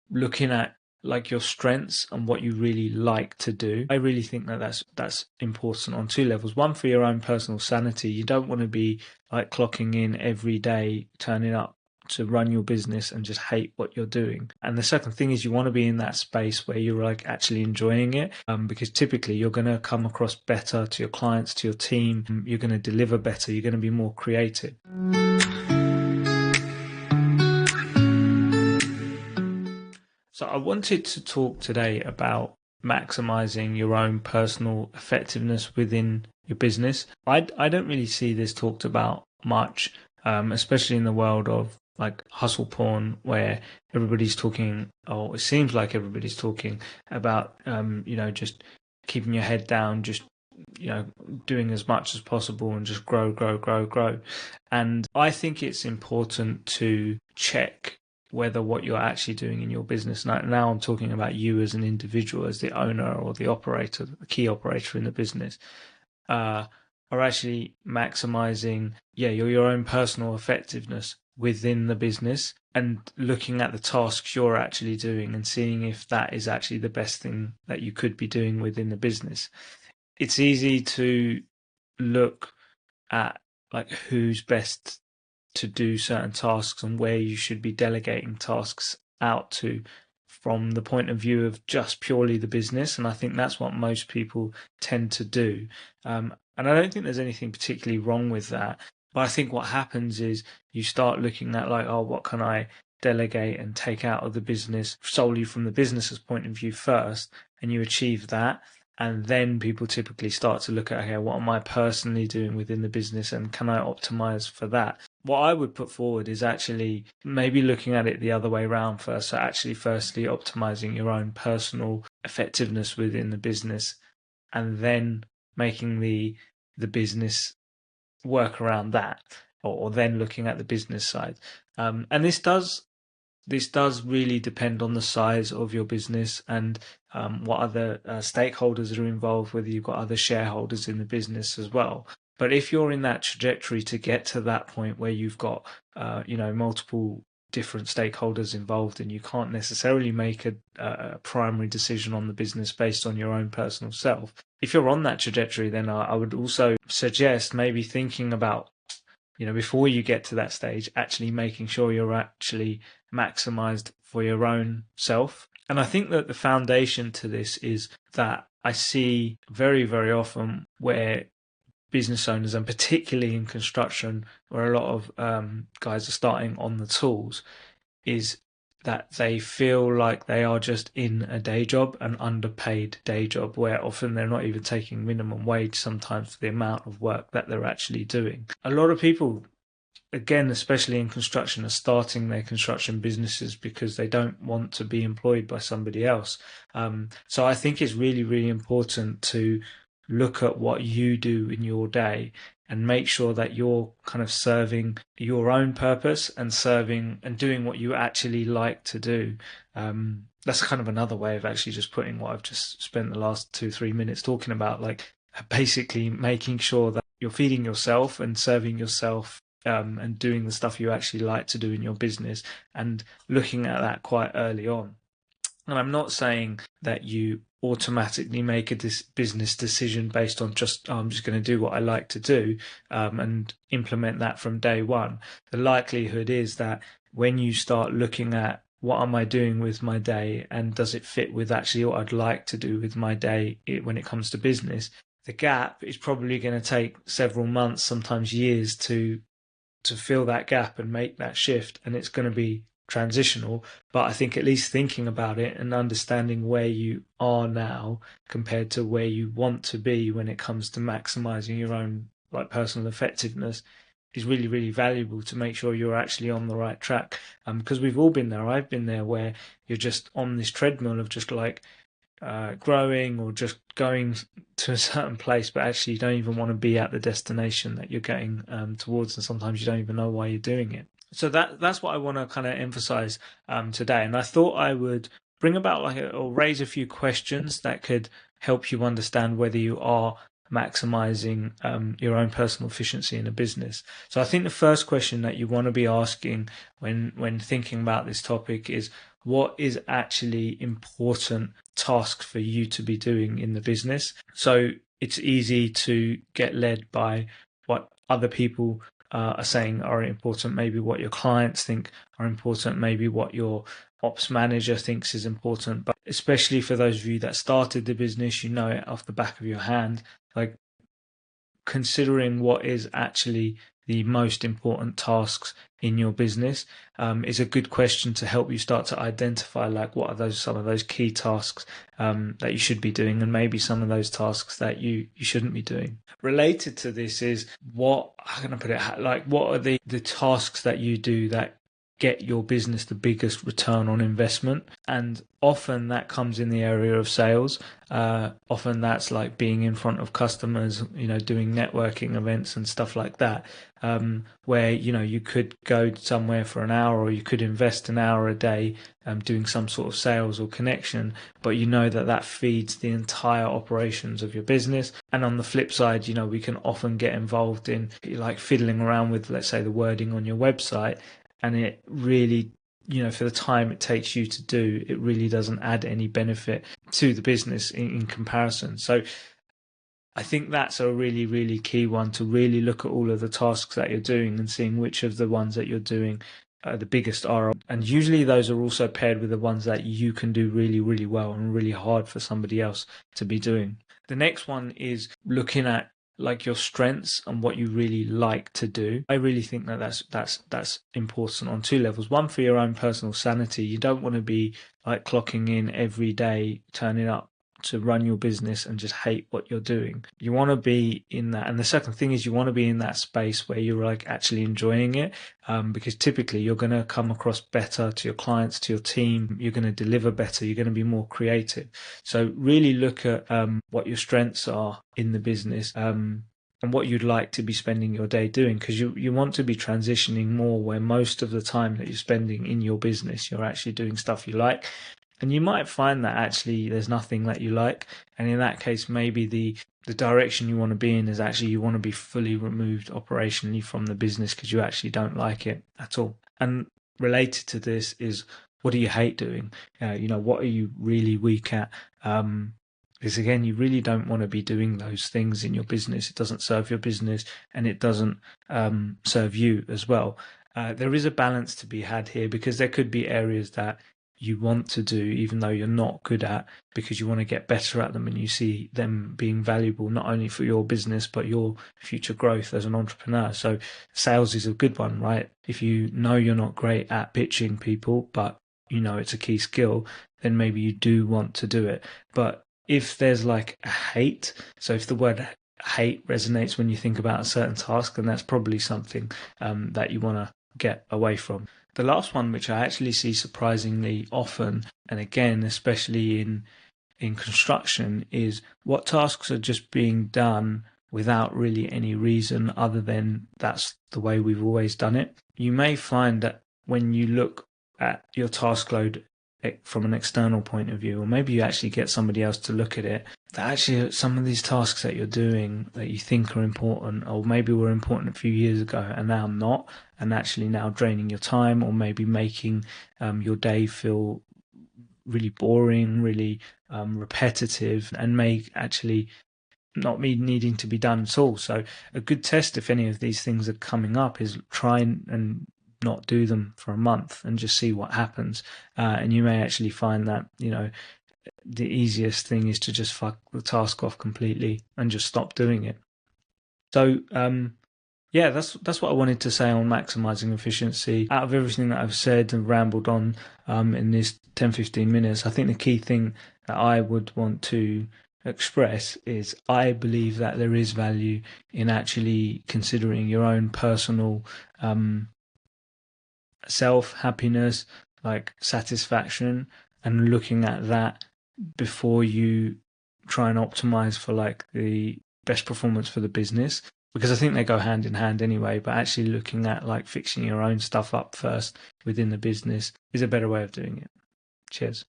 looking at like your strengths and what you really like to do. I really think that that's important on two levels. One, for your own personal sanity. You don't want to be like clocking in every day, turning up to run your business and just hate what you're doing. And the second thing is you want to be in that space where you're like actually enjoying it, because typically you're going to come across better to your clients, to your team. You're going to deliver better. You're going to be more creative. So I wanted to talk today about maximizing your own personal effectiveness within your business. I don't really see this talked about much, especially in the world of like hustle porn, where everybody's talking, or it seems like everybody's talking about, just keeping your head down, just doing as much as possible and just grow, grow, grow, grow. And I think it's important to check whether what you're actually doing in your business, now I'm talking about you as an individual, as the owner or the operator, the key operator in the business, are actually maximizing, your own personal effectiveness within the business, and looking at the tasks you're actually doing and seeing if that is actually the best thing that you could be doing within the business. It's easy to look at like who's best to do certain tasks and where you should be delegating tasks out to from the point of view of just purely the business. And I think that's what most people tend to do. And I don't think there's anything particularly wrong with that. But I think what happens is you start looking at like, oh, what can I delegate and take out of the business solely from the business's point of view first, and you achieve that. And then people typically start to look at, okay, what am I personally doing within the business and can I optimize for that? What I would put forward is actually maybe looking at it the other way around first. So actually firstly optimizing your own personal effectiveness within the business, and then making the business work around that, or then looking at the business side. And this does really depend on the size of your business and what other stakeholders are involved, whether you've got other shareholders in the business as well. But if you're in that trajectory to get to that point where you've got, multiple different stakeholders involved, and you can't necessarily make a primary decision on the business based on your own personal self. If you're on that trajectory, then I would also suggest maybe thinking about, before you get to that stage, actually making sure you're actually maximized for your own self. And I think that the foundation to this is that I see very, very often where business owners, and particularly in construction, where a lot of guys are starting on the tools, is that they feel like they are just in a day job, an underpaid day job, where often they're not even taking minimum wage sometimes for the amount of work that they're actually doing. A lot of people, again, especially in construction, are starting their construction businesses because they don't want to be employed by somebody else. So I think it's really, really important to look at what you do in your day and make sure that you're kind of serving your own purpose and serving and doing what you actually like to do. That's kind of another way of actually just putting what I've just spent the last 2-3 minutes talking about, like basically making sure that you're feeding yourself and serving yourself, and doing the stuff you actually like to do in your business, and looking at that quite early on. And I'm not saying that you automatically make a business decision based on just, I'm just going to do what I like to do, and implement that from day one. The likelihood is that when you start looking at what am I doing with my day and does it fit with actually what I'd like to do with my day when it comes to business, the gap is probably going to take several months, sometimes years, to fill that gap and make that shift, and it's going to be transitional. But I think at least thinking about it and understanding where you are now compared to where you want to be when it comes to maximizing your own like personal effectiveness is really, really valuable to make sure you're actually on the right track. Because we've all been there. I've been there, where you're just on this treadmill of just like growing or just going to a certain place, but actually you don't even want to be at the destination that you're getting towards, and sometimes you don't even know why you're doing it. So that's what I want to kind of emphasize today, and I thought I would bring about or raise a few questions that could help you understand whether you are maximizing your own personal efficiency in a business. So I think the first question that you want to be asking when thinking about this topic is, what is actually important tasks for you to be doing in the business. So it's easy to get led by what other people are saying are important, maybe what your clients think are important, maybe what your ops manager thinks is important. But especially for those of you that started the business, you know it off the back of your hand. Like, considering what is actually the most important tasks in your business is a good question to help you start to identify, like, what are some of those key tasks that you should be doing, and maybe some of those tasks that you shouldn't be doing. Related to this is, how can I put it, like, what are the tasks that you do that get your business the biggest return on investment? And often that comes in the area of sales. Often that's like being in front of customers, doing networking events and stuff like that, where you could go somewhere for an hour, or you could invest an hour a day doing some sort of sales or connection, but that feeds the entire operations of your business. And on the flip side, we can often get involved in, like, fiddling around with, let's say, the wording on your website, and it really, for the time it takes you to do, it really doesn't add any benefit to the business in comparison. So I think that's a really, really key one, to really look at all of the tasks that you're doing and seeing which of the ones that you're doing are the biggest ROI. And usually those are also paired with the ones that you can do really, really well and really hard for somebody else to be doing. The next one is looking at, like, your strengths and what you really like to do. I really think that that's important on two levels. One, for your own personal sanity. You don't want to be like clocking in every day, turning up to run your business and just hate what you're doing. You want to be in that. And the second thing is, you want to be in that space where you're, like, actually enjoying it, because typically you're going to come across better to your clients, to your team. You're going to deliver better. You're going to be more creative. So really look at what your strengths are in the business, and what you'd like to be spending your day doing, because you want to be transitioning more where most of the time that you're spending in your business, you're actually doing stuff you like. And you might find that actually there's nothing that you like. And in that case, maybe the direction you want to be in is actually, you want to be fully removed operationally from the business because you actually don't like it at all. And related to this is, what do you hate doing? What are you really weak at? Because again, you really don't want to be doing those things in your business. It doesn't serve your business, and it doesn't serve you as well. There is a balance to be had here, because there could be areas that you want to do even though you're not good at, because you want to get better at them and you see them being valuable not only for your business but your future growth as an entrepreneur. So sales is a good one, right? If you know you're not great at pitching people, but it's a key skill, then maybe you do want to do it. But if there's like a hate, so if the word hate resonates when you think about a certain task, then that's probably something that you want to get away from. The last one, which I actually see surprisingly often, and again, especially in construction, is what tasks are just being done without really any reason other than that's the way we've always done it. You may find that when you look at your task load from an external point of view, or maybe you actually get somebody else to look at it, that actually some of these tasks that you're doing that you think are important, or maybe were important a few years ago and now not, and actually now draining your time, or maybe making your day feel really boring, really repetitive, and may actually not be needing to be done at all. So a good test, if any of these things are coming up, is try and not do them for a month and just see what happens. And you may actually find that, the easiest thing is to just fuck the task off completely and just stop doing it. So, yeah, that's what I wanted to say on maximizing efficiency. Out of everything that I've said and rambled on in this 10-15 minutes, I think the key thing that I would want to express is, I believe that there is value in actually considering your own personal self happiness, like satisfaction, and looking at that before you try and optimize for like the best performance for the business, because I think they go hand in hand anyway. But actually looking at like fixing your own stuff up first within the business is a better way of doing it. Cheers.